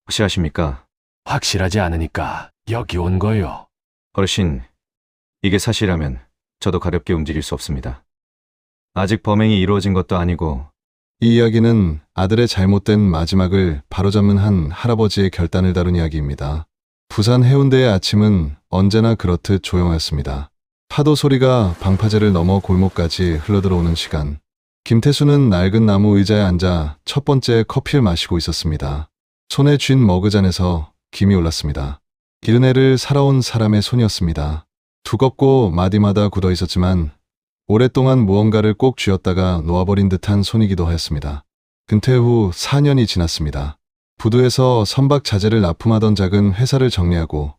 확실하십니까? 확실하지 않으니까 여기 온 거요. 어르신, 이게 사실이라면 저도 가볍게 움직일 수 없습니다. 아직 범행이 이루어진 것도 아니고 이 이야기는 아들의 잘못된 마지막을 바로잡는 한 할아버지의 결단을 다룬 이야기입니다. 부산 해운대의 아침은 언제나 그렇듯 조용하였습니다. 파도 소리가 방파제를 넘어 골목까지 흘러들어오는 시간. 김태수는 낡은 나무 의자에 앉아 첫 번째 커피를 마시고 있었습니다. 손에 쥔 머그잔에서 김이 올랐습니다. 기른 애를 살아온 사람의 손이었습니다. 두껍고 마디마다 굳어 있었지만 오랫동안 무언가를 꼭 쥐었다가 놓아버린 듯한 손이기도 하였습니다. 은퇴 후 4년이 지났습니다. 부두에서 선박 자재를 납품하던 작은 회사를 정리하고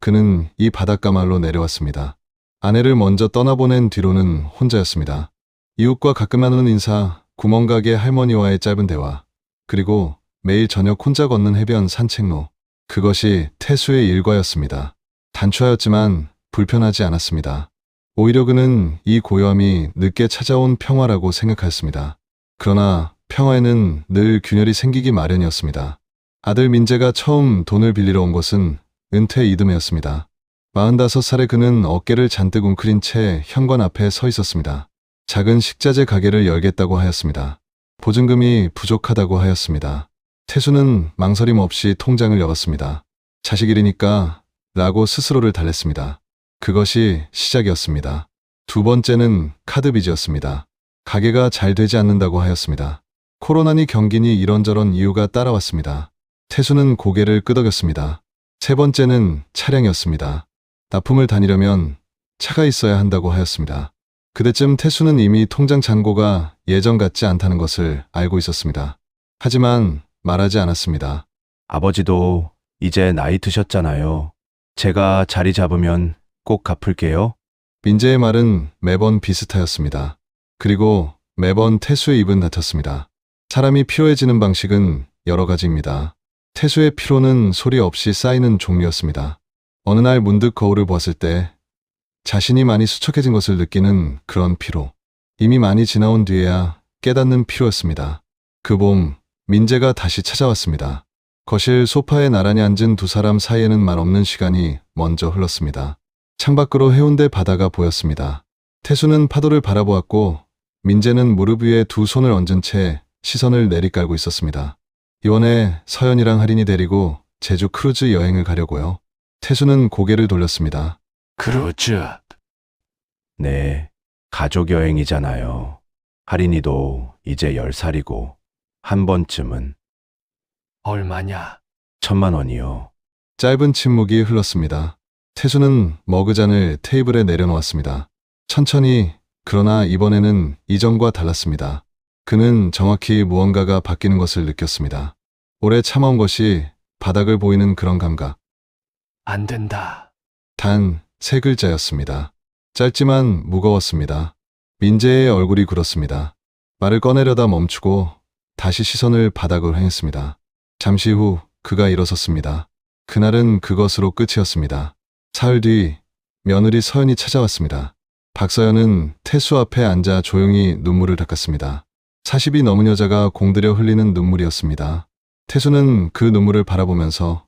그는 이 바닷가 말로 내려왔습니다. 아내를 먼저 떠나보낸 뒤로는 혼자였습니다. 이웃과 가끔 하는 인사, 구멍가게 할머니와의 짧은 대화, 그리고 매일 저녁 혼자 걷는 해변 산책로. 그것이 태수의 일과였습니다. 단초하였지만 불편하지 않았습니다. 오히려 그는 이 고요함이 늦게 찾아온 평화라고 생각하였습니다. 그러나 평화에는 늘 균열이 생기기 마련이었습니다. 아들 민재가 처음 돈을 빌리러 온 것은 은퇴 이듬해였습니다. 45살의 그는 어깨를 잔뜩 웅크린 채 현관 앞에 서 있었습니다. 작은 식자재 가게를 열겠다고 하였습니다. 보증금이 부족하다고 하였습니다. 태수는 망설임 없이 통장을 열었습니다. 자식이리니까 라고 스스로를 달랬습니다. 그것이 시작이었습니다. 두 번째는 카드 빚이었습니다. 가게가 잘 되지 않는다고 하였습니다. 코로나니 경기니 이런저런 이유가 따라왔습니다. 태수는 고개를 끄덕였습니다. 세 번째는 차량이었습니다. 납품을 다니려면 차가 있어야 한다고 하였습니다. 그때쯤 태수는 이미 통장 잔고가 예전 같지 않다는 것을 알고 있었습니다. 하지만 말하지 않았습니다. 아버지도 이제 나이 드셨잖아요. 제가 자리 잡으면 꼭 갚을게요. 민재의 말은 매번 비슷하였습니다. 그리고 매번 태수의 입은 닫혔습니다. 사람이 피로해지는 방식은 여러 가지입니다. 태수의 피로는 소리 없이 쌓이는 종류였습니다. 어느 날 문득 거울을 보았을 때 자신이 많이 수척해진 것을 느끼는 그런 피로. 이미 많이 지나온 뒤에야 깨닫는 피로였습니다. 그 봄, 민재가 다시 찾아왔습니다. 거실 소파에 나란히 앉은 두 사람 사이에는 말 없는 시간이 먼저 흘렀습니다. 창밖으로 해운대 바다가 보였습니다. 태수는 파도를 바라보았고 민재는 무릎 위에 두 손을 얹은 채 시선을 내리깔고 있었습니다. 이번에 서연이랑 할인이 데리고 제주 크루즈 여행을 가려고요. 태수는 고개를 돌렸습니다. 크루즈. 네, 가족 여행이잖아요. 할인이도 이제 10살이고 한 번쯤은. 얼마냐? 1,000,000원이요. 짧은 침묵이 흘렀습니다. 태수는 머그잔을 테이블에 내려놓았습니다. 천천히, 그러나 이번에는 이전과 달랐습니다. 그는 정확히 무언가가 바뀌는 것을 느꼈습니다. 오래 참아온 것이 바닥을 보이는 그런 감각. 안 된다. 단 세 글자였습니다. 짧지만 무거웠습니다. 민재의 얼굴이 굳었습니다. 말을 꺼내려다 멈추고 다시 시선을 바닥으로 향했습니다. 잠시 후 그가 일어섰습니다. 그날은 그것으로 끝이었습니다. 사흘 뒤 며느리 서연이 찾아왔습니다. 박서연은 태수 앞에 앉아 조용히 눈물을 닦았습니다. 40이 넘은 여자가 공들여 흘리는 눈물이었습니다. 태수는 그 눈물을 바라보면서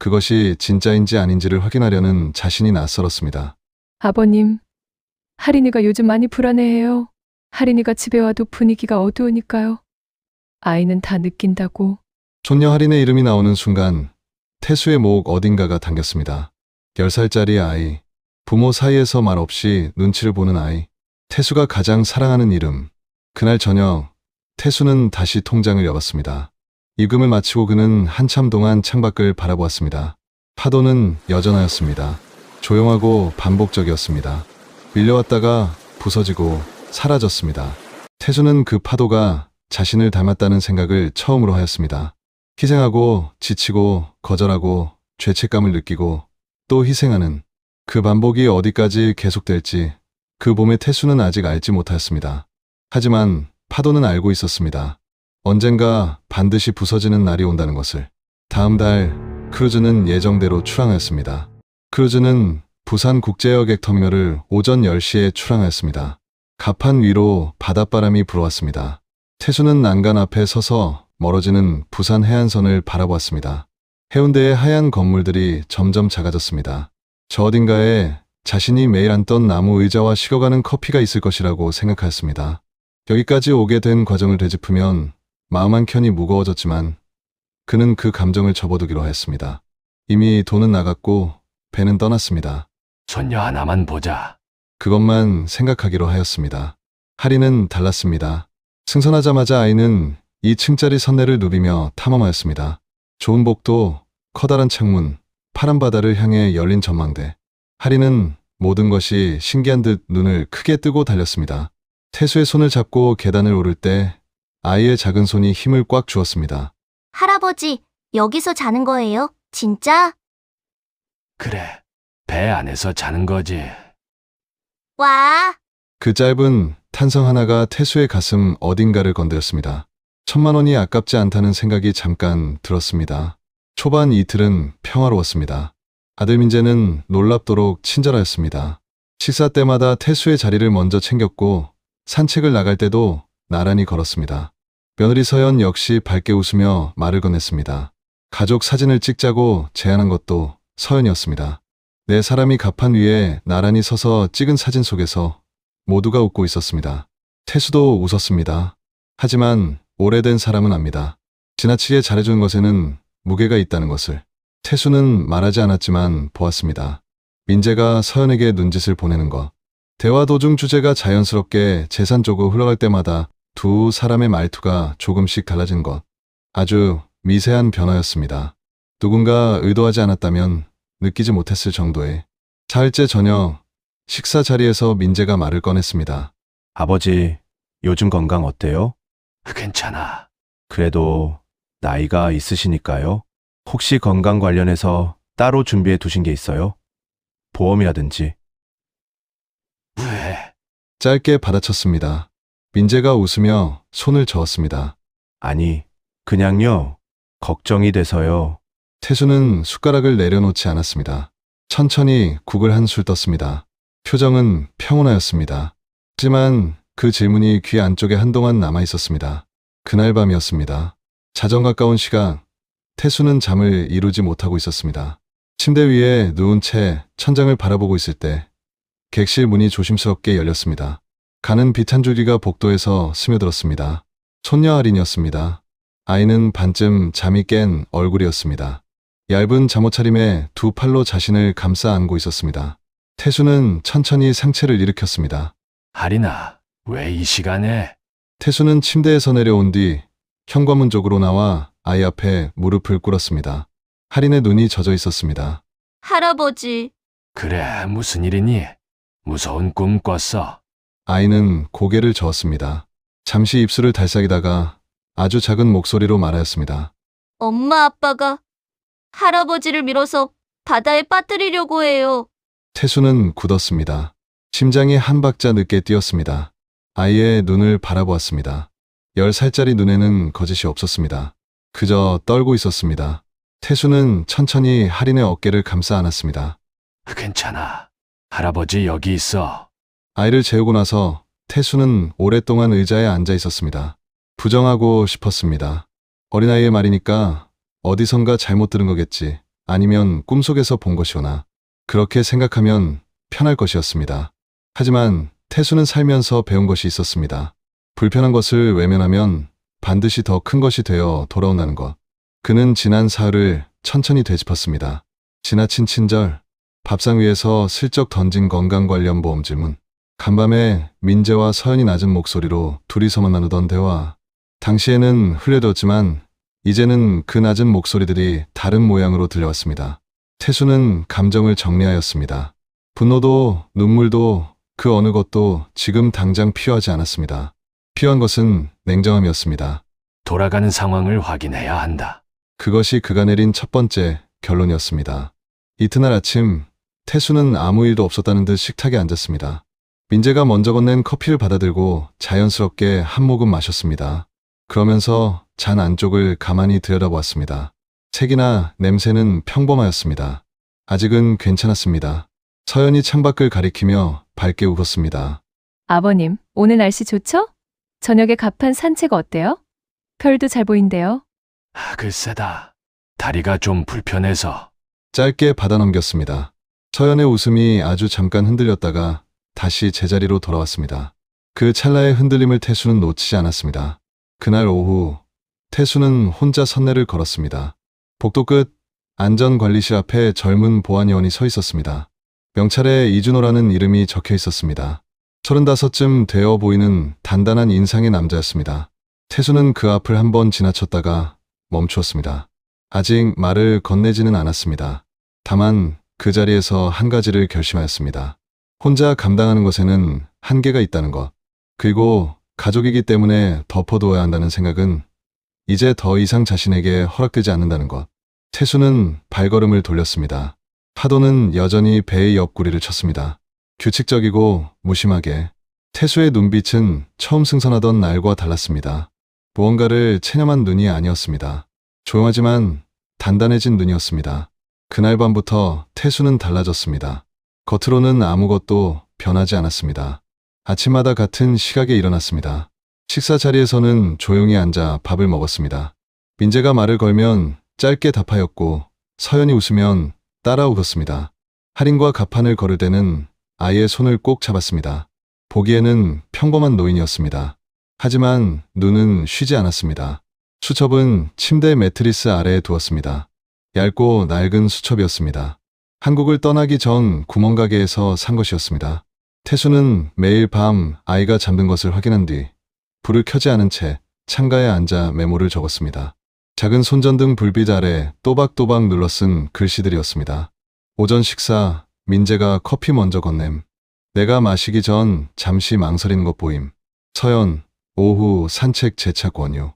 그것이 진짜인지 아닌지를 확인하려는 자신이 낯설었습니다. 아버님, 할인이가 요즘 많이 불안해해요. 할인이가 집에 와도 분위기가 어두우니까요. 아이는 다 느낀다고. 손녀 할인의 이름이 나오는 순간 태수의 목 어딘가가 당겼습니다. 10살짜리 아이, 부모 사이에서 말 없이 눈치를 보는 아이, 태수가 가장 사랑하는 이름. 그날 저녁 태수는 다시 통장을 열었습니다. 입금을 마치고 그는 한참 동안 창밖을 바라보았습니다. 파도는 여전하였습니다. 조용하고 반복적이었습니다. 밀려왔다가 부서지고 사라졌습니다. 태수는 그 파도가 자신을 닮았다는 생각을 처음으로 하였습니다. 희생하고 지치고 거절하고 죄책감을 느끼고 또 희생하는 그 반복이 어디까지 계속될지 그 봄의 태수는 아직 알지 못하였습니다. 하지만 파도는 알고 있었습니다. 언젠가 반드시 부서지는 날이 온다는 것을. 다음 달 크루즈는 예정대로 출항하였습니다. 크루즈는 부산국제여객터미널을 오전 10시에 출항하였습니다. 갑판 위로 바닷바람이 불어왔습니다. 태수는 난간 앞에 서서 멀어지는 부산 해안선을 바라보았습니다. 해운대의 하얀 건물들이 점점 작아졌습니다. 저 어딘가에 자신이 매일 앉던 나무 의자와 식어가는 커피가 있을 것이라고 생각하였습니다. 여기까지 오게 된 과정을 되짚으면 마음 한켠이 무거워졌지만 그는 그 감정을 접어두기로 하였습니다. 이미 돈은 나갔고 배는 떠났습니다. 손녀 하나만 보자. 그것만 생각하기로 하였습니다. 하리는 달랐습니다. 승선하자마자 아이는 2층짜리 선내를 누비며 탐험하였습니다. 좋은 복도, 커다란 창문, 파란 바다를 향해 열린 전망대. 하리는 모든 것이 신기한 듯 눈을 크게 뜨고 달렸습니다. 태수의 손을 잡고 계단을 오를 때 아이의 작은 손이 힘을 꽉 주었습니다. 할아버지, 여기서 자는 거예요? 진짜? 그래, 배 안에서 자는 거지. 와, 그 짧은 탄성 하나가 태수의 가슴 어딘가를 건드렸습니다. 1,000만 원이 아깝지 않다는 생각이 잠깐 들었습니다. 초반 이틀은 평화로웠습니다. 아들 민재는 놀랍도록 친절하였습니다. 식사 때마다 태수의 자리를 먼저 챙겼고 산책을 나갈 때도 나란히 걸었습니다. 며느리 서연 역시 밝게 웃으며 말을 건넸습니다. 가족 사진을 찍자고 제안한 것도 서연이었습니다. 네 사람이 갑판 위에 나란히 서서 찍은 사진 속에서 모두가 웃고 있었습니다. 태수도 웃었습니다. 하지만 오래된 사람은 압니다. 지나치게 잘해준 것에는 무게가 있다는 것을. 태수는 말하지 않았지만 보았습니다. 민재가 서연에게 눈짓을 보내는 것. 대화 도중 주제가 자연스럽게 재산 쪽으로 흘러갈 때마다 두 사람의 말투가 조금씩 달라진 것. 아주 미세한 변화였습니다. 누군가 의도하지 않았다면 느끼지 못했을 정도의. 사흘째 저녁 식사 자리에서 민재가 말을 꺼냈습니다. 아버지, 요즘 건강 어때요? 괜찮아. 그래도 나이가 있으시니까요. 혹시 건강 관련해서 따로 준비해 두신 게 있어요? 보험이라든지. 왜? 짧게 받아쳤습니다. 민재가 웃으며 손을 저었습니다. 아니, 그냥요. 걱정이 돼서요. 태수는 숟가락을 내려놓지 않았습니다. 천천히 국을 한 술 떴습니다. 표정은 평온하였습니다. 하지만 그 질문이 귀 안쪽에 한동안 남아 있었습니다. 그날 밤이었습니다. 자정 가까운 시각, 태수는 잠을 이루지 못하고 있었습니다. 침대 위에 누운 채 천장을 바라보고 있을 때 객실 문이 조심스럽게 열렸습니다. 가는 빛 한 줄기가 복도에서 스며들었습니다. 손녀 아린이었습니다. 아이는 반쯤 잠이 깬 얼굴이었습니다. 얇은 잠옷차림에 두 팔로 자신을 감싸 안고 있었습니다. 태수는 천천히 상체를 일으켰습니다. 하리나, 왜 이 시간에? 태수는 침대에서 내려온 뒤 현관문 쪽으로 나와 아이 앞에 무릎을 꿇었습니다. 할인의 눈이 젖어 있었습니다. 할아버지. 그래, 무슨 일이니? 무서운 꿈 꿨어. 아이는 고개를 저었습니다. 잠시 입술을 달싹이다가 아주 작은 목소리로 말하였습니다. 엄마 아빠가 할아버지를 밀어서 바다에 빠뜨리려고 해요. 태수는 굳었습니다. 심장이 한 박자 늦게 뛰었습니다. 아이의 눈을 바라보았습니다. 10살짜리 눈에는 거짓이 없었습니다. 그저 떨고 있었습니다. 태수는 천천히 할인의 어깨를 감싸 안았습니다. 괜찮아. 할아버지 여기 있어. 아이를 재우고 나서 태수는 오랫동안 의자에 앉아 있었습니다. 부정하고 싶었습니다. 어린아이의 말이니까 어디선가 잘못 들은 거겠지. 아니면 꿈속에서 본 것이오나. 그렇게 생각하면 편할 것이었습니다. 하지만 태수는 살면서 배운 것이 있었습니다. 불편한 것을 외면하면 반드시 더 큰 것이 되어 돌아온다는 것. 그는 지난 사흘을 천천히 되짚었습니다. 지나친 친절, 밥상 위에서 슬쩍 던진 건강 관련 보험 질문, 간밤에 민재와 서연이 낮은 목소리로 둘이서만 나누던 대화. 당시에는 흘려들었지만 이제는 그 낮은 목소리들이 다른 모양으로 들려왔습니다. 태수는 감정을 정리하였습니다. 분노도 눈물도 그 어느 것도 지금 당장 필요하지 않았습니다. 필요한 것은 냉정함이었습니다. 돌아가는 상황을 확인해야 한다. 그것이 그가 내린 첫 번째 결론이었습니다. 이튿날 아침 태수는 아무 일도 없었다는 듯 식탁에 앉았습니다. 민재가 먼저 건넨 커피를 받아들고 자연스럽게 한 모금 마셨습니다. 그러면서 잔 안쪽을 가만히 들여다보았습니다. 색이나 냄새는 평범하였습니다. 아직은 괜찮았습니다. 서연이 창밖을 가리키며 밝게 웃었습니다. 아버님, 오늘 날씨 좋죠? 저녁에 갑판 산책 어때요? 별도 잘 보인대요. 글쎄다. 다리가 좀 불편해서. 짧게 받아넘겼습니다. 서연의 웃음이 아주 잠깐 흔들렸다가 다시 제자리로 돌아왔습니다. 그 찰나의 흔들림을 태수는 놓치지 않았습니다. 그날 오후 태수는 혼자 선내를 걸었습니다. 복도 끝 안전관리실 앞에 젊은 보안요원이 서 있었습니다. 명찰에 이준호라는 이름이 적혀 있었습니다. 35쯤 되어 보이는 단단한 인상의 남자였습니다. 태수는 그 앞을 한번 지나쳤다가 멈추었습니다. 아직 말을 건네지는 않았습니다. 다만 그 자리에서 한 가지를 결심하였습니다. 혼자 감당하는 것에는 한계가 있다는 것, 그리고 가족이기 때문에 덮어두어야 한다는 생각은 이제 더 이상 자신에게 허락되지 않는다는 것. 태수는 발걸음을 돌렸습니다. 파도는 여전히 배의 옆구리를 쳤습니다. 규칙적이고 무심하게. 태수의 눈빛은 처음 승선하던 날과 달랐습니다. 무언가를 체념한 눈이 아니었습니다. 조용하지만 단단해진 눈이었습니다. 그날 밤부터 태수는 달라졌습니다. 겉으로는 아무것도 변하지 않았습니다. 아침마다 같은 시각에 일어났습니다. 식사 자리에서는 조용히 앉아 밥을 먹었습니다. 민재가 말을 걸면 짧게 답하였고 서연이 웃으면 따라 웃었습니다. 할인과 가판을 걸을 때는 아이의 손을 꼭 잡았습니다. 보기에는 평범한 노인이었습니다. 하지만 눈은 쉬지 않았습니다. 수첩은 침대 매트리스 아래에 두었습니다. 얇고 낡은 수첩이었습니다. 한국을 떠나기 전 구멍가게에서 산 것이었습니다. 태수는 매일 밤 아이가 잠든 것을 확인한 뒤 불을 켜지 않은 채 창가에 앉아 메모를 적었습니다. 작은 손전등 불빛 아래 또박또박 눌러쓴 글씨들이었습니다. 오전 식사, 민재가 커피 먼저 건냄. 내가 마시기 전 잠시 망설이는 것 보임. 서연, 오후 산책 재차 권유.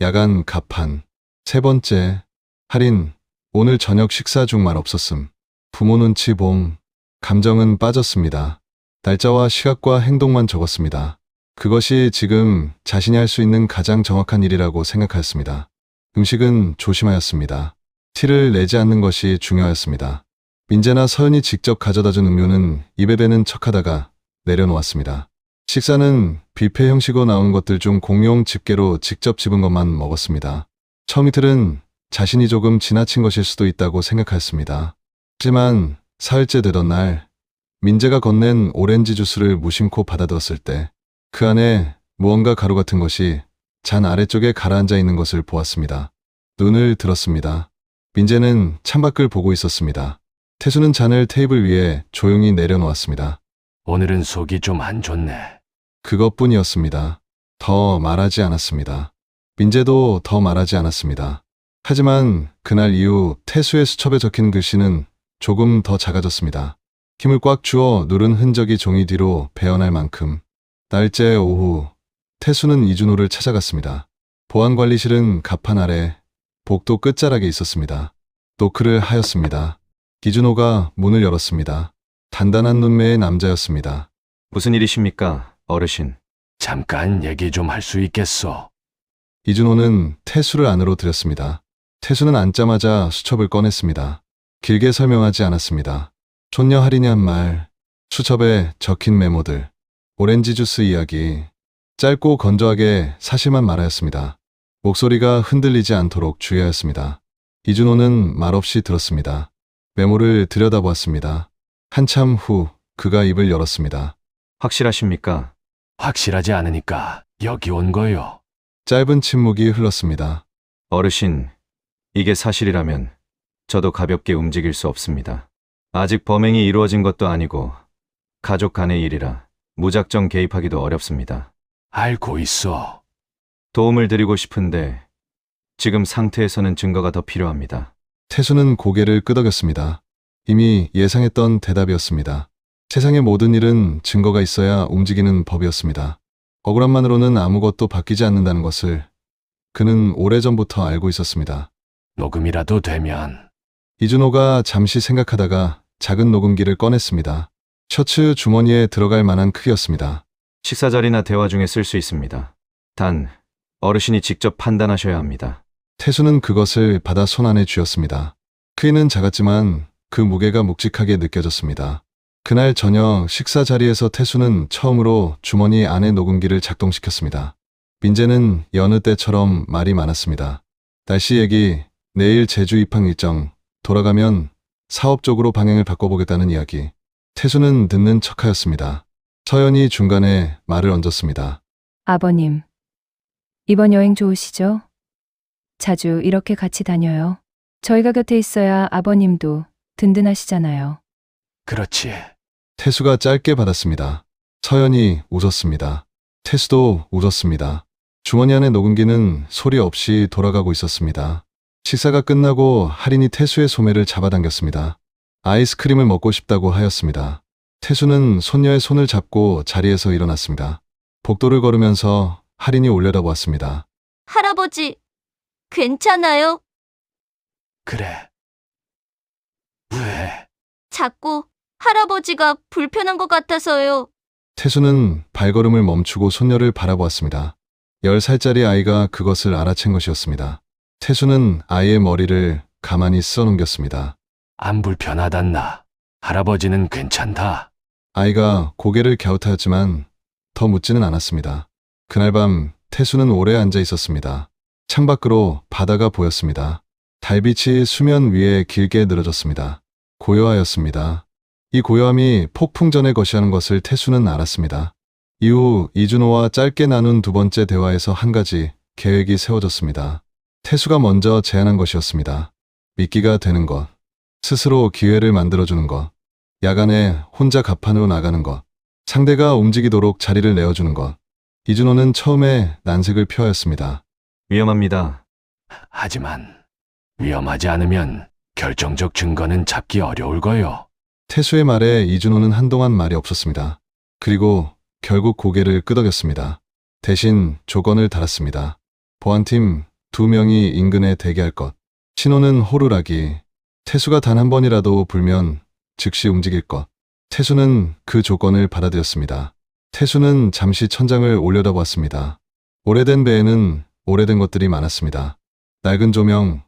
야간 가판. 세 번째, 할인, 오늘 저녁 식사 중 말 없었음. 부모 눈치 봄. 감정은 빠졌습니다. 날짜와 시각과 행동만 적었습니다. 그것이 지금 자신이 할 수 있는 가장 정확한 일이라고 생각하였습니다. 음식은 조심하였습니다. 티를 내지 않는 것이 중요하였습니다. 민재나 서연이 직접 가져다준 음료는 입에 배는 척하다가 내려놓았습니다. 식사는 뷔페 형식으로 나온 것들 중 공용 집게로 직접 집은 것만 먹었습니다. 처음 이틀은 자신이 조금 지나친 것일 수도 있다고 생각하였습니다. 하지만 사흘째 되던 날 민재가 건넨 오렌지 주스를 무심코 받아들었을 때 그 안에 무언가 가루 같은 것이 잔 아래쪽에 가라앉아 있는 것을 보았습니다. 눈을 들었습니다. 민재는 창밖을 보고 있었습니다. 태수는 잔을 테이블 위에 조용히 내려놓았습니다. 오늘은 속이 좀 안 좋네. 그것뿐이었습니다. 더 말하지 않았습니다. 민재도 더 말하지 않았습니다. 하지만 그날 이후 태수의 수첩에 적힌 글씨는 조금 더 작아졌습니다. 힘을 꽉 주어 누른 흔적이 종이 뒤로 배어날 만큼. 날째 오후 태수는 이준호를 찾아갔습니다. 보안관리실은 가판 아래 복도 끝자락에 있었습니다. 노크를 하였습니다. 이준호가 문을 열었습니다. 단단한 눈매의 남자였습니다. 무슨 일이십니까, 어르신? 잠깐 얘기 좀 할 수 있겠소? 이준호는 태수를 안으로 들였습니다. 태수는 앉자마자 수첩을 꺼냈습니다. 길게 설명하지 않았습니다. 손녀 할인이 한 말, 수첩에 적힌 메모들, 오렌지 주스 이야기, 짧고 건조하게 사실만 말하였습니다. 목소리가 흔들리지 않도록 주의하였습니다. 이준호는 말없이 들었습니다. 메모를 들여다보았습니다. 한참 후 그가 입을 열었습니다. 확실하십니까? 확실하지 않으니까 여기 온 거요. 짧은 침묵이 흘렀습니다. 어르신, 이게 사실이라면 저도 가볍게 움직일 수 없습니다. 아직 범행이 이루어진 것도 아니고 가족 간의 일이라 무작정 개입하기도 어렵습니다. 알고 있어. 도움을 드리고 싶은데 지금 상태에서는 증거가 더 필요합니다. 태수는 고개를 끄덕였습니다. 이미 예상했던 대답이었습니다. 세상의 모든 일은 증거가 있어야 움직이는 법이었습니다. 억울함만으로는 아무것도 바뀌지 않는다는 것을 그는 오래전부터 알고 있었습니다. 녹음이라도 되면. 이준호가 잠시 생각하다가 작은 녹음기를 꺼냈습니다. 셔츠 주머니에 들어갈 만한 크기였습니다. 식사 자리나 대화 중에 쓸 수 있습니다. 단, 어르신이 직접 판단하셔야 합니다. 태수는 그것을 받아 손 안에 쥐었습니다. 크기는 작았지만 그 무게가 묵직하게 느껴졌습니다. 그날 저녁 식사 자리에서 태수는 처음으로 주머니 안에 녹음기를 작동시켰습니다. 민재는 여느 때처럼 말이 많았습니다. 날씨 얘기, 내일 제주 입항 일정, 돌아가면 사업 쪽으로 방향을 바꿔보겠다는 이야기. 태수는 듣는 척하였습니다. 서연이 중간에 말을 얹었습니다. 아버님, 이번 여행 좋으시죠? 자주 이렇게 같이 다녀요. 저희가 곁에 있어야 아버님도 든든하시잖아요. 그렇지. 태수가 짧게 받았습니다. 서연이 웃었습니다. 태수도 웃었습니다. 주머니 안에 녹음기는 소리 없이 돌아가고 있었습니다. 식사가 끝나고 할인이 태수의 소매를 잡아당겼습니다. 아이스크림을 먹고 싶다고 하였습니다. 태수는 손녀의 손을 잡고 자리에서 일어났습니다. 복도를 걸으면서 할인이 올려다보았습니다. 할아버지, 괜찮아요? 그래. 왜? 자꾸 할아버지가 불편한 것 같아서요. 태수는 발걸음을 멈추고 손녀를 바라보았습니다. 10살짜리 아이가 그것을 알아챈 것이었습니다. 태수는 아이의 머리를 가만히 써넘겼습니다. 안 불편하단나. 할아버지는 괜찮다. 아이가 고개를 갸웃하였지만 더 묻지는 않았습니다. 그날 밤 태수는 오래 앉아 있었습니다. 창밖으로 바다가 보였습니다. 달빛이 수면 위에 길게 늘어졌습니다. 고요하였습니다. 이 고요함이 폭풍 전의 것이라는 것을 태수는 알았습니다. 이후 이준호와 짧게 나눈 두 번째 대화에서 한 가지 계획이 세워졌습니다. 태수가 먼저 제안한 것이었습니다. 미끼가 되는 것, 스스로 기회를 만들어주는 것, 야간에 혼자 갑판으로 나가는 것, 상대가 움직이도록 자리를 내어주는 것. 이준호는 처음에 난색을 표하였습니다. 위험합니다. 하지만 위험하지 않으면 결정적 증거는 잡기 어려울 거요. 태수의 말에 이준호는 한동안 말이 없었습니다. 그리고 결국 고개를 끄덕였습니다. 대신 조건을 달았습니다. 보안팀 2명이 인근에 대기할 것. 신호는 호루라기. 태수가 단 한 번이라도 불면 즉시 움직일 것. 태수는 그 조건을 받아들였습니다. 태수는 잠시 천장을 올려다보았습니다. 오래된 배에는 오래된 것들이 많았습니다. 낡은 조명,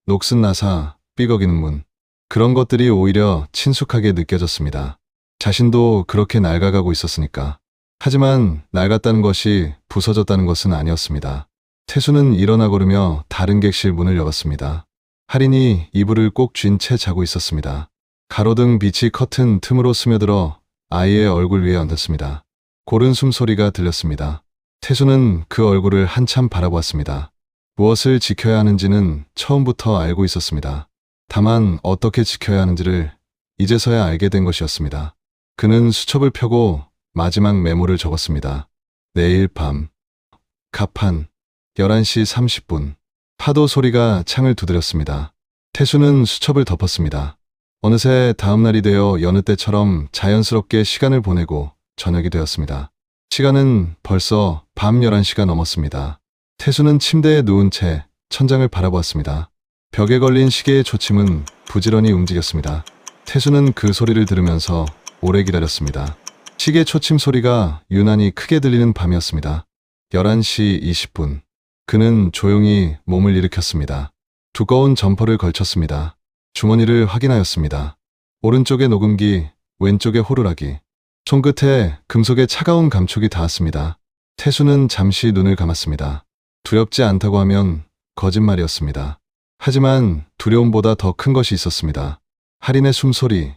녹슨 나사, 삐걱이는 문. 그런 것들이 오히려 친숙하게 느껴졌습니다. 자신도 그렇게 낡아가고 있었으니까. 하지만 낡았다는 것이 부서졌다는 것은 아니었습니다. 태수는 일어나 걸으며 다른 객실 문을 열었습니다. 할인이 이불을 꼭 쥔 채 자고 있었습니다. 가로등 빛이 커튼 틈으로 스며들어 아이의 얼굴 위에 얹었습니다. 고른 숨소리가 들렸습니다. 태수는 그 얼굴을 한참 바라보았습니다. 무엇을 지켜야 하는지는 처음부터 알고 있었습니다. 다만 어떻게 지켜야 하는지를 이제서야 알게 된 것이었습니다. 그는 수첩을 펴고 마지막 메모를 적었습니다. 내일 밤 갑판 11시 30분. 파도 소리가 창을 두드렸습니다. 태수는 수첩을 덮었습니다. 어느새 다음 날이 되어 여느 때처럼 자연스럽게 시간을 보내고 저녁이 되었습니다. 시간은 벌써 밤 11시가 넘었습니다. 태수는 침대에 누운 채 천장을 바라보았습니다. 벽에 걸린 시계의 초침은 부지런히 움직였습니다. 태수는 그 소리를 들으면서 오래 기다렸습니다. 시계 초침 소리가 유난히 크게 들리는 밤이었습니다. 11시 20분. 그는 조용히 몸을 일으켰습니다. 두꺼운 점퍼를 걸쳤습니다. 주머니를 확인하였습니다. 오른쪽에 녹음기, 왼쪽에 호루라기. 손끝에 금속의 차가운 감촉이 닿았습니다. 태수는 잠시 눈을 감았습니다. 두렵지 않다고 하면 거짓말이었습니다. 하지만 두려움보다 더 큰 것이 있었습니다. 할인의 숨소리,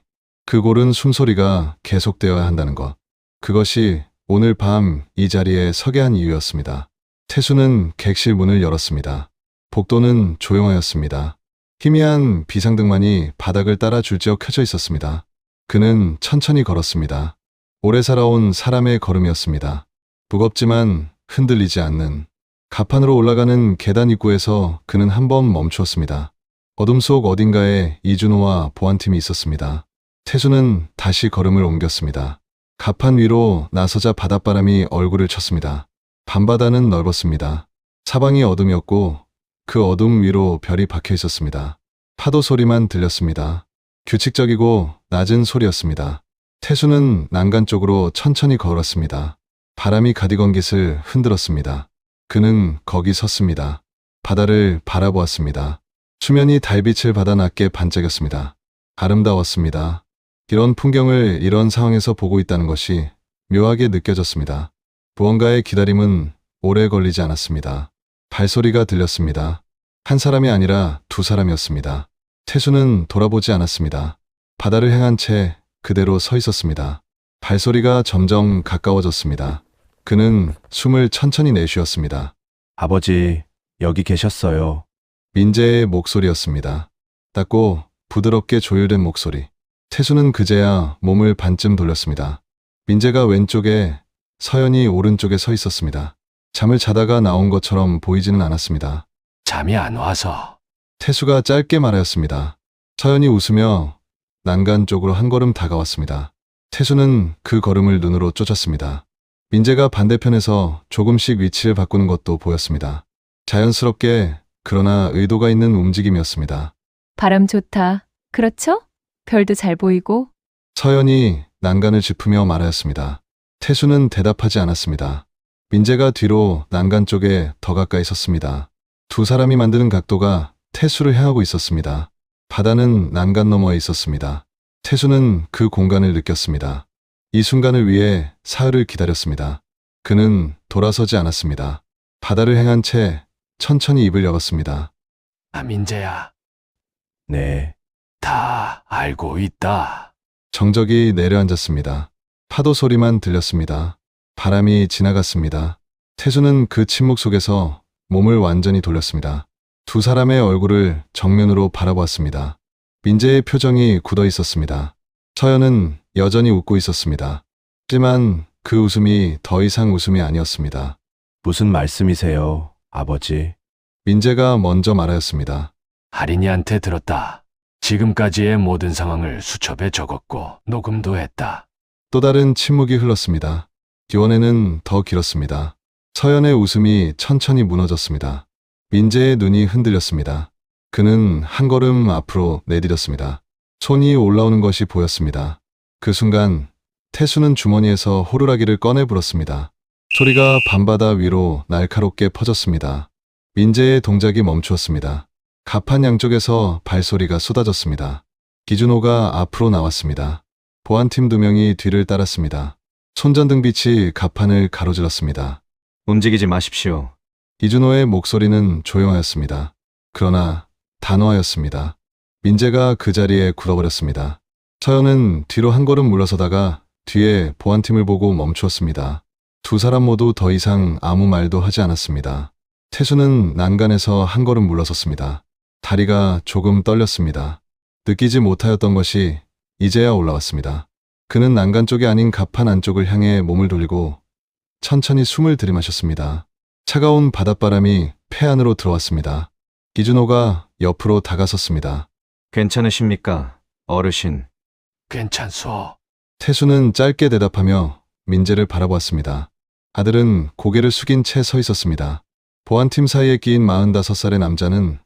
그 고른 숨소리가 계속되어야 한다는 것. 그것이 오늘 밤 이 자리에 서게 한 이유였습니다. 태수는 객실 문을 열었습니다. 복도는 조용하였습니다. 희미한 비상등만이 바닥을 따라 줄지어 켜져 있었습니다. 그는 천천히 걸었습니다. 오래 살아온 사람의 걸음이었습니다. 무겁지만 흔들리지 않는. 갑판으로 올라가는 계단 입구에서 그는 한 번 멈추었습니다. 어둠 속 어딘가에 이준호와 보안팀이 있었습니다. 태수는 다시 걸음을 옮겼습니다. 갑판 위로 나서자 바닷바람이 얼굴을 쳤습니다. 밤바다는 넓었습니다. 사방이 어둠이었고 그 어둠 위로 별이 박혀 있었습니다. 파도 소리만 들렸습니다. 규칙적이고 낮은 소리였습니다. 태수는 난간 쪽으로 천천히 걸었습니다. 바람이 가디건 깃을 흔들었습니다. 그는 거기 섰습니다. 바다를 바라보았습니다. 수면이 달빛을 받아 낮게 반짝였습니다. 아름다웠습니다. 이런 풍경을 이런 상황에서 보고 있다는 것이 묘하게 느껴졌습니다. 무언가의 기다림은 오래 걸리지 않았습니다. 발소리가 들렸습니다. 한 사람이 아니라 두 사람이었습니다. 태수는 돌아보지 않았습니다. 바다를 향한 채 그대로 서 있었습니다. 발소리가 점점 가까워졌습니다. 그는 숨을 천천히 내쉬었습니다. 아버지, 여기 계셨어요. 민재의 목소리였습니다. 낮고 부드럽게 조율된 목소리. 태수는 그제야 몸을 반쯤 돌렸습니다. 민재가 왼쪽에, 서연이 오른쪽에 서 있었습니다. 잠을 자다가 나온 것처럼 보이지는 않았습니다. 잠이 안 와서. 태수가 짧게 말하였습니다. 서연이 웃으며 난간 쪽으로 한 걸음 다가왔습니다. 태수는 그 걸음을 눈으로 쫓았습니다. 민재가 반대편에서 조금씩 위치를 바꾸는 것도 보였습니다. 자연스럽게 그러나 의도가 있는 움직임이었습니다. 바람 좋다. 그렇죠? 별도 잘 보이고. 서연이 난간을 짚으며 말하였습니다. 태수는 대답하지 않았습니다. 민재가 뒤로 난간 쪽에 더 가까이 섰습니다. 두 사람이 만드는 각도가 태수를 향하고 있었습니다. 바다는 난간 너머에 있었습니다. 태수는 그 공간을 느꼈습니다. 이 순간을 위해 사흘을 기다렸습니다. 그는 돌아서지 않았습니다. 바다를 향한 채 천천히 입을 열었습니다. 민재야. 네, 다 알고 있다. 정적이 내려앉았습니다. 파도 소리만 들렸습니다. 바람이 지나갔습니다. 태수는 그 침묵 속에서 몸을 완전히 돌렸습니다. 두 사람의 얼굴을 정면으로 바라보았습니다. 민재의 표정이 굳어 있었습니다. 서연은 여전히 웃고 있었습니다. 하지만 그 웃음이 더 이상 웃음이 아니었습니다. 무슨 말씀이세요, 아버지? 민재가 먼저 말하였습니다. 할인이한테 들었다. 지금까지의 모든 상황을 수첩에 적었고 녹음도 했다. 또 다른 침묵이 흘렀습니다. 기원에는 더 길었습니다. 서연의 웃음이 천천히 무너졌습니다. 민재의 눈이 흔들렸습니다. 그는 한 걸음 앞으로 내디뎠습니다. 손이 올라오는 것이 보였습니다. 그 순간 태수는 주머니에서 호루라기를 꺼내 불었습니다. 소리가 밤바다 위로 날카롭게 퍼졌습니다. 민재의 동작이 멈추었습니다. 가판 양쪽에서 발소리가 쏟아졌습니다. 기준호가 앞으로 나왔습니다. 보안팀 2명이 뒤를 따랐습니다. 손전등빛이 가판을 가로질렀습니다. 움직이지 마십시오. 이준호의 목소리는 조용하였습니다. 그러나 단호하였습니다. 민재가 그 자리에 굳어버렸습니다. 서연은 뒤로 한 걸음 물러서다가 뒤에 보안팀을 보고 멈추었습니다. 두 사람 모두 더 이상 아무 말도 하지 않았습니다. 태수는 난간에서 한 걸음 물러섰습니다. 다리가 조금 떨렸습니다. 느끼지 못하였던 것이 이제야 올라왔습니다. 그는 난간 쪽이 아닌 가판 안쪽을 향해 몸을 돌리고 천천히 숨을 들이마셨습니다. 차가운 바닷바람이 폐 안으로 들어왔습니다. 이준호가 옆으로 다가섰습니다. 괜찮으십니까, 어르신? 괜찮소. 태수는 짧게 대답하며 민재를 바라보았습니다. 아들은 고개를 숙인 채 서 있었습니다. 보안팀 사이에 끼인 45살의 남자는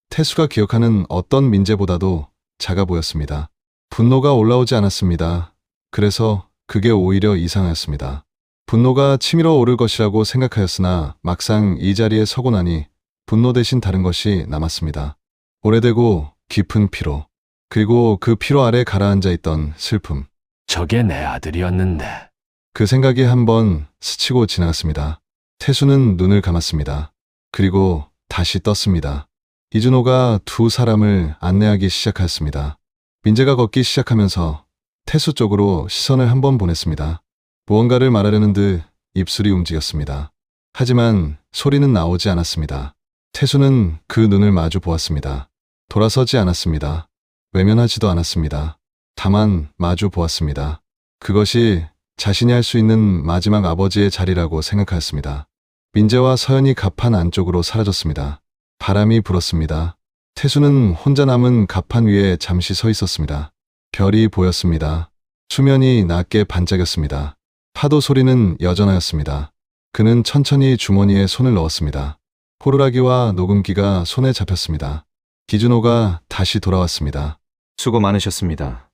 태수가 기억하는 어떤 민재보다도 작아 보였습니다. 분노가 올라오지 않았습니다. 그래서 그게 오히려 이상하였습니다. 분노가 치밀어 오를 것이라고 생각하였으나 막상 이 자리에 서고 나니 분노 대신 다른 것이 남았습니다. 오래되고 깊은 피로, 그리고 그 피로 아래 가라앉아 있던 슬픔. 저게 내 아들이었는데. 그 생각이 한번 스치고 지나갔습니다. 태수는 눈을 감았습니다. 그리고 다시 떴습니다. 이준호가 두 사람을 안내하기 시작하였습니다. 민재가 걷기 시작하면서 태수 쪽으로 시선을 한번 보냈습니다. 무언가를 말하려는 듯 입술이 움직였습니다. 하지만 소리는 나오지 않았습니다. 태수는 그 눈을 마주 보았습니다. 돌아서지 않았습니다. 외면하지도 않았습니다. 다만 마주 보았습니다. 그것이 자신이 할 수 있는 마지막 아버지의 자리라고 생각하였습니다. 민재와 서연이 가판 안쪽으로 사라졌습니다. 바람이 불었습니다. 태수는 혼자 남은 가판 위에 잠시 서 있었습니다. 별이 보였습니다. 수면이 낮게 반짝였습니다. 파도 소리는 여전하였습니다. 그는 천천히 주머니에 손을 넣었습니다. 호루라기와 녹음기가 손에 잡혔습니다. 기준호가 다시 돌아왔습니다. 수고 많으셨습니다,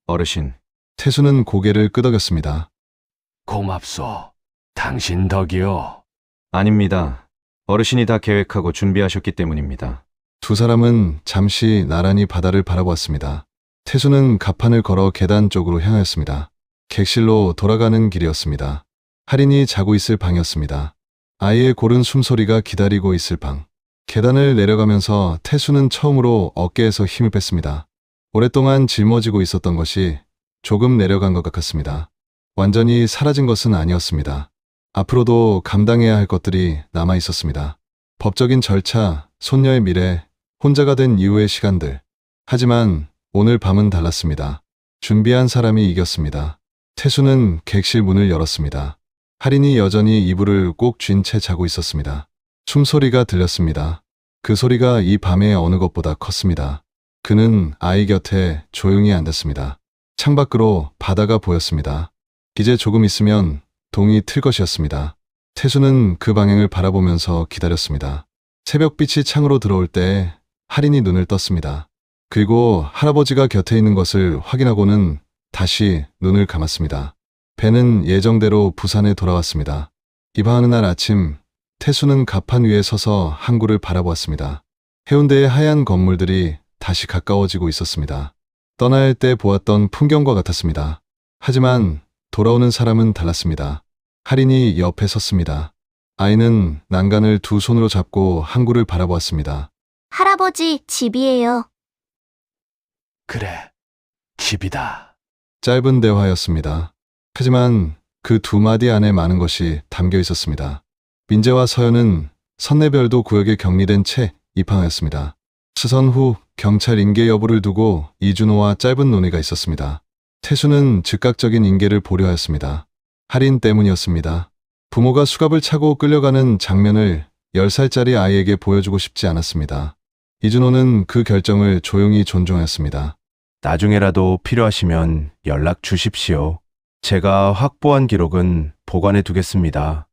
어르신. 태수는 고개를 끄덕였습니다. 고맙소. 당신 덕이요. 아닙니다. 어르신이 다 계획하고 준비하셨기 때문입니다. 두 사람은 잠시 나란히 바다를 바라보았습니다. 태수는 가판을 걸어 계단 쪽으로 향하였습니다. 객실로 돌아가는 길이었습니다. 할인이 자고 있을 방이었습니다. 아이의 고른 숨소리가 기다리고 있을 방. 계단을 내려가면서 태수는 처음으로 어깨에서 힘을 뺐습니다. 오랫동안 짊어지고 있었던 것이 조금 내려간 것 같았습니다. 완전히 사라진 것은 아니었습니다. 앞으로도 감당해야 할 것들이 남아 있었습니다. 법적인 절차, 손녀의 미래, 혼자가 된 이후의 시간들. 하지만 오늘 밤은 달랐습니다. 준비한 사람이 이겼습니다. 태수는 객실 문을 열었습니다. 할인이 여전히 이불을 꼭 쥔 채 자고 있었습니다. 숨소리가 들렸습니다. 그 소리가 이 밤의 어느 것보다 컸습니다. 그는 아이 곁에 조용히 앉았습니다. 창밖으로 바다가 보였습니다. 이제 조금 있으면 동이 틀 것이었습니다. 태수는 그 방향을 바라보면서 기다렸습니다. 새벽빛이 창으로 들어올 때 할인이 눈을 떴습니다. 그리고 할아버지가 곁에 있는 것을 확인하고는 다시 눈을 감았습니다. 배는 예정대로 부산에 돌아왔습니다. 입항하는 날 아침, 태수는 갑판 위에 서서 항구를 바라보았습니다. 해운대의 하얀 건물들이 다시 가까워지고 있었습니다. 떠날 때 보았던 풍경과 같았습니다. 하지만 돌아오는 사람은 달랐습니다. 할인이 옆에 섰습니다. 아이는 난간을 두 손으로 잡고 항구를 바라보았습니다. 할아버지, 집이에요. 그래, 집이다. 짧은 대화였습니다. 하지만 그 두 마디 안에 많은 것이 담겨 있었습니다. 민재와 서연은 선내별도 구역에 격리된 채 입항하였습니다. 수선 후 경찰 인계 여부를 두고 이준호와 짧은 논의가 있었습니다. 태수는 즉각적인 인계를 보려 하였습니다. 할인 때문이었습니다. 부모가 수갑을 차고 끌려가는 장면을 10살짜리 아이에게 보여주고 싶지 않았습니다. 이준호는 그 결정을 조용히 존중하였습니다. 나중에라도 필요하시면 연락 주십시오. 제가 확보한 기록은 보관해 두겠습니다.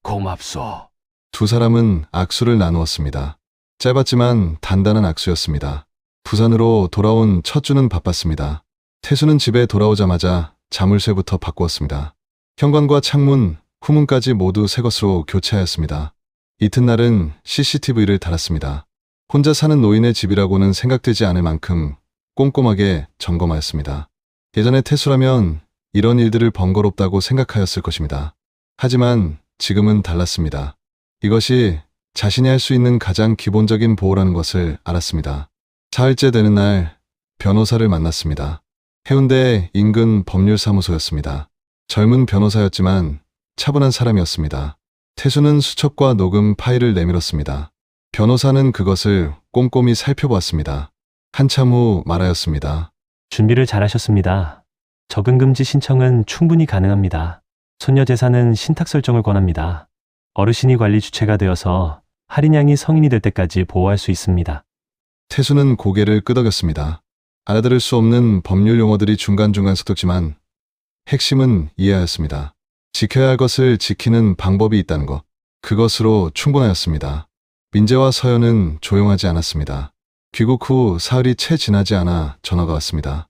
고맙소. 두 사람은 악수를 나누었습니다. 짧았지만 단단한 악수였습니다. 부산으로 돌아온 첫 주는 바빴습니다. 태수는 집에 돌아오자마자 자물쇠부터 바꾸었습니다. 현관과 창문, 후문까지 모두 새 것으로 교체하였습니다. 이튿날은 CCTV를 달았습니다. 혼자 사는 노인의 집이라고는 생각되지 않을 만큼 꼼꼼하게 점검하였습니다. 예전에 태수라면 이런 일들을 번거롭다고 생각하였을 것입니다. 하지만 지금은 달랐습니다. 이것이 자신이 할 수 있는 가장 기본적인 보호라는 것을 알았습니다. 사흘째 되는 날 변호사를 만났습니다. 해운대 인근 법률사무소였습니다. 젊은 변호사였지만 차분한 사람이었습니다. 태수는 수첩과 녹음 파일을 내밀었습니다. 변호사는 그것을 꼼꼼히 살펴보았습니다. 한참 후 말하였습니다. 준비를 잘하셨습니다. 적응금지 신청은 충분히 가능합니다. 손녀 재산은 신탁 설정을 권합니다. 어르신이 관리 주체가 되어서 할인 양이 성인이 될 때까지 보호할 수 있습니다. 태수는 고개를 끄덕였습니다. 알아들을 수 없는 법률 용어들이 중간중간 섞였지만 핵심은 이해하였습니다. 지켜야 할 것을 지키는 방법이 있다는 것. 그것으로 충분하였습니다. 민재와 서연은 조용하지 않았습니다. 귀국 후 사흘이 채 지나지 않아 전화가 왔습니다.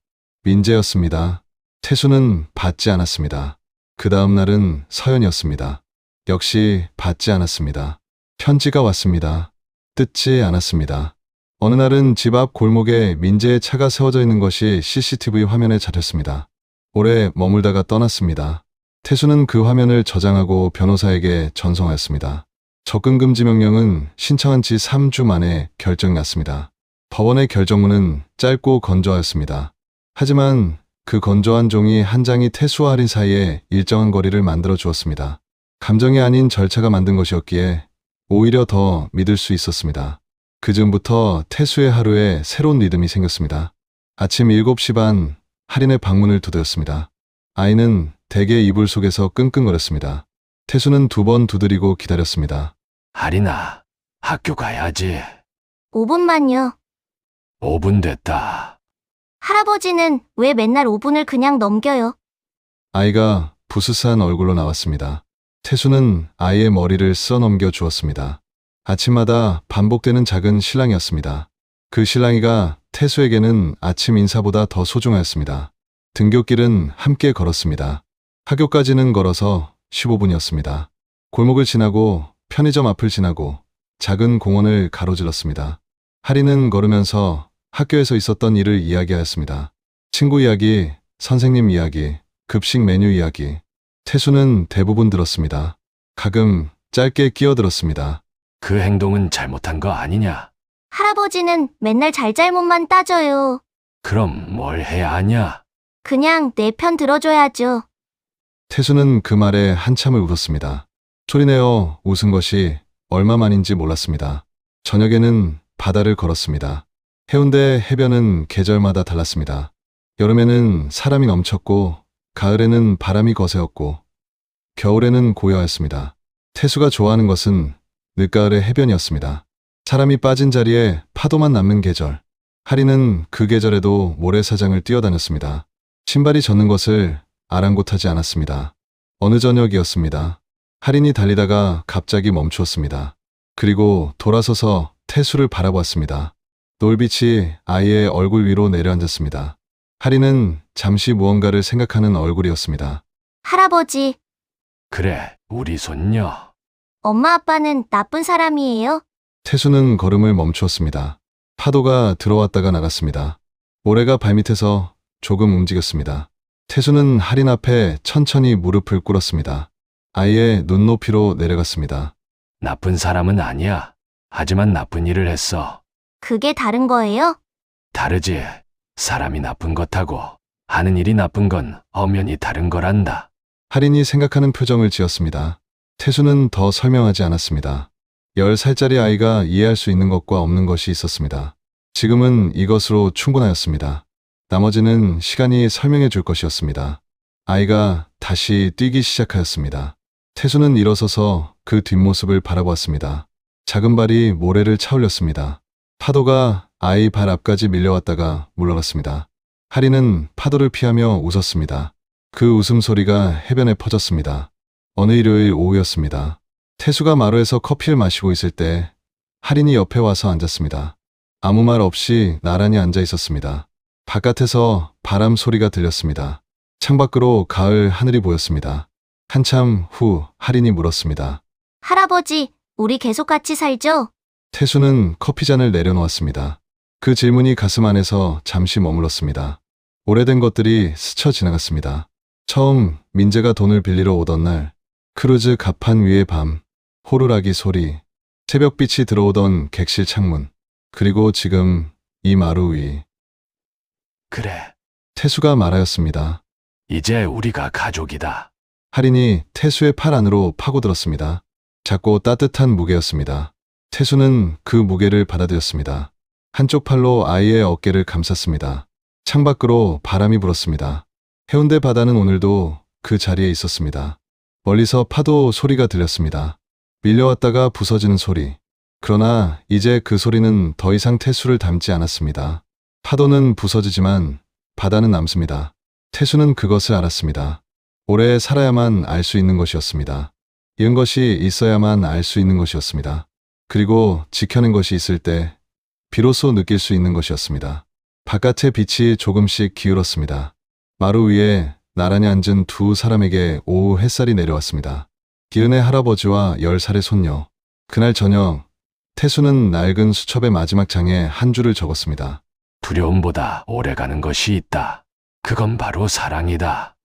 민재였습니다. 태수는 받지 않았습니다. 그 다음 날은 서연이었습니다. 역시 받지 않았습니다. 편지가 왔습니다. 뜯지 않았습니다. 어느 날은 집 앞 골목에 민재의 차가 세워져 있는 것이 CCTV 화면에 잡혔습니다. 오래 머물다가 떠났습니다. 태수는 그 화면을 저장하고 변호사에게 전송하였습니다. 접근금지 명령은 신청한 지 3주 만에 결정이 났습니다. 법원의 결정문은 짧고 건조하였습니다. 하지만 그 건조한 종이 한 장이 태수와 할인 사이에 일정한 거리를 만들어 주었습니다. 감정이 아닌 절차가 만든 것이었기에 오히려 더 믿을 수 있었습니다. 그 즈음부터 태수의 하루에 새로운 리듬이 생겼습니다. 아침 7시 반 할인의 방문을 두드렸습니다. 아이는 대게 이불 속에서 끙끙거렸습니다. 태수는 2번 두드리고 기다렸습니다. 할인아, 학교 가야지. 5분만요. 5분 됐다. 할아버지는 왜 맨날 5분을 그냥 넘겨요? 아이가 부스스한 얼굴로 나왔습니다. 태수는 아이의 머리를 쓸어넘겨 주었습니다. 아침마다 반복되는 작은 실랑이였습니다. 그 실랑이가 태수에게는 아침 인사보다 더 소중하였습니다. 등굣길은 함께 걸었습니다. 학교까지는 걸어서 15분이었습니다. 골목을 지나고 편의점 앞을 지나고 작은 공원을 가로질렀습니다. 할인은 걸으면서 학교에서 있었던 일을 이야기하였습니다. 친구 이야기, 선생님 이야기, 급식 메뉴 이야기. 태수는 대부분 들었습니다. 가끔 짧게 끼어들었습니다. 그 행동은 잘못한 거 아니냐? 할아버지는 맨날 잘잘못만 따져요. 그럼 뭘 해야 하냐? 그냥 내 편 들어줘야죠. 태수는 그 말에 한참을 웃었습니다. 소리내어 웃은 것이 얼마만인지 몰랐습니다. 저녁에는 바다를 걸었습니다. 해운대 해변은 계절마다 달랐습니다. 여름에는 사람이 넘쳤고, 가을에는 바람이 거세었고, 겨울에는 고요했습니다. 태수가 좋아하는 것은 늦가을의 해변이었습니다. 사람이 빠진 자리에 파도만 남는 계절. 하리는 그 계절에도 모래사장을 뛰어다녔습니다. 신발이 젖는 것을 아랑곳하지 않았습니다. 어느 저녁이었습니다. 하린이 달리다가 갑자기 멈추었습니다. 그리고 돌아서서 태수를 바라보았습니다. 노을빛이 아이의 얼굴 위로 내려앉았습니다. 하린은 잠시 무언가를 생각하는 얼굴이었습니다. 할아버지, 그래, 우리 손녀. 엄마 아빠는 나쁜 사람이에요? 태수는 걸음을 멈추었습니다. 파도가 들어왔다가 나갔습니다. 모래가 발밑에서 조금 움직였습니다. 태수는 하린 앞에 천천히 무릎을 꿇었습니다. 아이의 눈높이로 내려갔습니다. 나쁜 사람은 아니야. 하지만 나쁜 일을 했어. 그게 다른 거예요? 다르지. 사람이 나쁜 것하고 하는 일이 나쁜 건 엄연히 다른 거란다. 하린이 생각하는 표정을 지었습니다. 태수는 더 설명하지 않았습니다. 10살짜리 아이가 이해할 수 있는 것과 없는 것이 있었습니다. 지금은 이것으로 충분하였습니다. 나머지는 시간이 설명해 줄 것이었습니다. 아이가 다시 뛰기 시작하였습니다. 태수는 일어서서 그 뒷모습을 바라보았습니다. 작은 발이 모래를 차올렸습니다. 파도가 아이 발 앞까지 밀려왔다가 물러갔습니다. 하리는 파도를 피하며 웃었습니다. 그 웃음소리가 해변에 퍼졌습니다. 어느 일요일 오후였습니다. 태수가 마루에서 커피를 마시고 있을 때 하린이 옆에 와서 앉았습니다. 아무 말 없이 나란히 앉아 있었습니다. 바깥에서 바람 소리가 들렸습니다. 창밖으로 가을 하늘이 보였습니다. 한참 후 하린이 물었습니다. 할아버지, 우리 계속 같이 살죠? 태수는 커피잔을 내려놓았습니다. 그 질문이 가슴 안에서 잠시 머물렀습니다. 오래된 것들이 스쳐 지나갔습니다. 처음 민재가 돈을 빌리러 오던 날, 크루즈 갑판 위의 밤, 호루라기 소리, 새벽빛이 들어오던 객실 창문, 그리고 지금 이 마루 위. 그래, 태수가 말하였습니다. 이제 우리가 가족이다. 하린이 태수의 팔 안으로 파고들었습니다. 작고 따뜻한 무게였습니다. 태수는 그 무게를 받아들였습니다. 한쪽 팔로 아이의 어깨를 감쌌습니다. 창밖으로 바람이 불었습니다. 해운대 바다는 오늘도 그 자리에 있었습니다. 멀리서 파도 소리가 들렸습니다. 밀려왔다가 부서지는 소리. 그러나 이제 그 소리는 더 이상 태수를 닮지 않았습니다. 파도는 부서지지만 바다는 남습니다. 태수는 그것을 알았습니다. 오래 살아야만 알 수 있는 것이었습니다. 이은 것이 있어야만 알 수 있는 것이었습니다. 그리고 지켜낸 것이 있을 때 비로소 느낄 수 있는 것이었습니다. 바깥의 빛이 조금씩 기울었습니다. 마루 위에 나란히 앉은 두 사람에게 오후 햇살이 내려왔습니다. 기은의 할아버지와 10살의 손녀. 그날 저녁 태수는 낡은 수첩의 마지막 장에 한 줄을 적었습니다. 두려움보다 오래가는 것이 있다. 그건 바로 사랑이다.